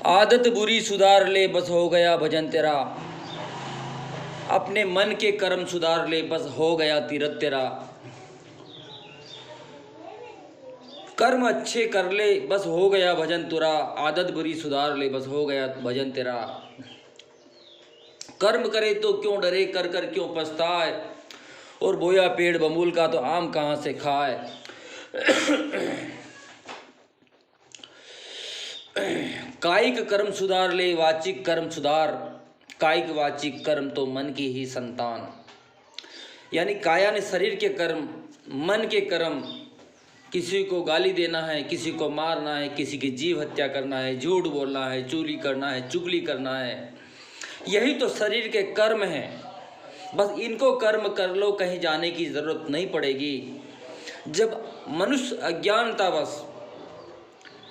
आदत बुरी सुधार ले बस हो गया भजन तेरा। अपने मन के कर्म सुधार ले बस हो गया तीरथ तेरा। कर्म अच्छे कर ले बस हो गया भजन तेरा। आदत बुरी सुधार ले बस हो गया भजन तेरा। कर्म करे तो क्यों डरे, कर कर क्यों पछताए। और बोया पेड़ बबूल का तो आम कहाँ से खाए। कायिक कर्म सुधार ले वाचिक कर्म सुधार। कायिक वाचिक कर्म तो मन की ही संतान। यानी काया ने शरीर के कर्म, मन के कर्म, किसी को गाली देना है, किसी को मारना है, किसी की जीव हत्या करना है, झूठ बोलना है, चोरी करना है, चुगली करना है, यही तो शरीर के कर्म हैं। बस इनको कर्म कर लो, कहीं जाने की ज़रूरत नहीं पड़ेगी। जब मनुष्य अज्ञानतावश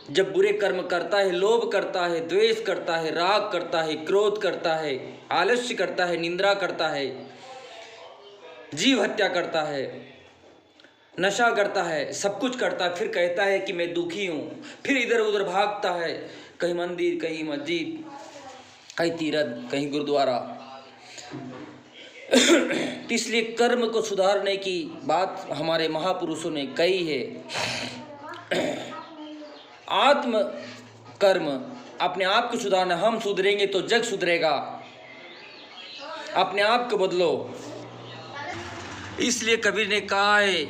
जब बुरे कर्म करता है, लोभ करता है, द्वेष करता है, राग करता है, क्रोध करता है, आलस्य करता है, निंदा करता है, जीव हत्या करता है, नशा करता है, सब कुछ करता है, फिर कहता है कि मैं दुखी हूँ, फिर इधर उधर भागता है, कहीं मंदिर, कहीं मस्जिद, कहीं तीर्थ, कहीं गुरुद्वारा। इसलिए कर्म को सुधारने की बात हमारे महापुरुषों ने कही है। आत्म कर्म, अपने आप को सुधारना। हम सुधरेंगे तो जग सुधरेगा। अपने आप को बदलो। इसलिए कबीर ने कहा है,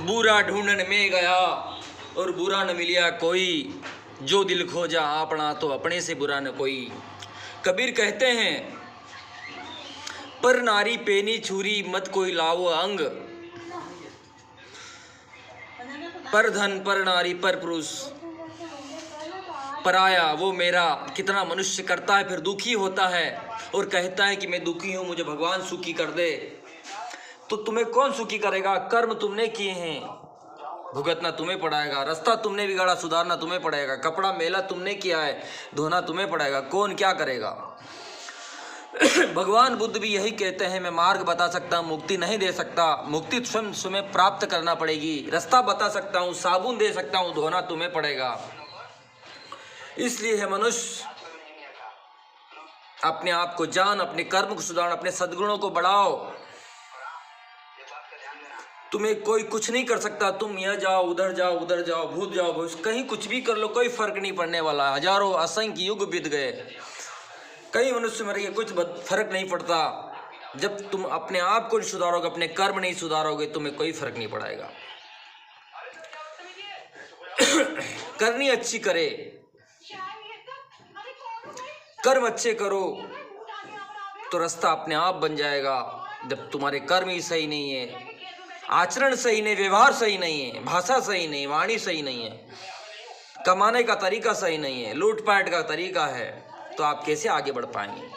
बुरा ढूंढन में गया और बुरा न मिलिया कोई। जो दिल खोजा अपना तो अपने से बुरा न कोई। कबीर कहते हैं, पर नारी पेनी छुरी मत कोई लाओ अंग। पर धन पर नारी पर पुरुष पराया वो मेरा। कितना मनुष्य करता है, फिर दुखी होता है और कहता है कि मैं दुखी हूँ, मुझे भगवान सुखी कर दे। तो तुम्हें कौन सुखी करेगा? कर्म तुमने किए हैं, भुगतना तुम्हें पड़ेगा। रास्ता तुमने बिगाड़ा, सुधारना तुम्हें पड़ेगा। कपड़ा मेला तुमने किया है, धोना तुम्हें पड़ेगा। कौन क्या करेगा? भगवान बुद्ध भी यही कहते हैं, मैं मार्ग बता सकता हूँ, मुक्ति नहीं दे सकता। मुक्ति स्वयं तुम्हें प्राप्त करना पड़ेगी। रास्ता बता सकता हूँ, साबुन दे सकता हूँ, धोना तुम्हें पड़ेगा। इसलिए है मनुष्य, अपने आप को जान, अपने कर्म को सुधार, अपने सद्गुणों को बढ़ाओ। तुम्हें कोई कुछ नहीं कर सकता। तुम यहाँ जाओ, उधर जाओ, उधर जाओ, भूत जाओ, भविष्य, कहीं कुछ भी कर लो, कोई फर्क नहीं पड़ने वाला। हजारों असंख्य युग बीत गए, कई मनुष्य मर गए, कुछ फर्क नहीं पड़ता। जब तुम अपने आप को नहीं सुधारोगे, अपने कर्म नहीं सुधारोगे, तुम्हें कोई फर्क नहीं पड़ेगा। करनी अच्छी करे, कर्म अच्छे करो तो रास्ता अपने आप बन जाएगा। जब तुम्हारे कर्म ही सही नहीं है, आचरण सही नहीं, व्यवहार सही नहीं है, भाषा सही नहीं, वाणी सही नहीं है, कमाने का तरीका सही नहीं है, लूटपाट का तरीका है, तो आप कैसे आगे बढ़ पाएंगे?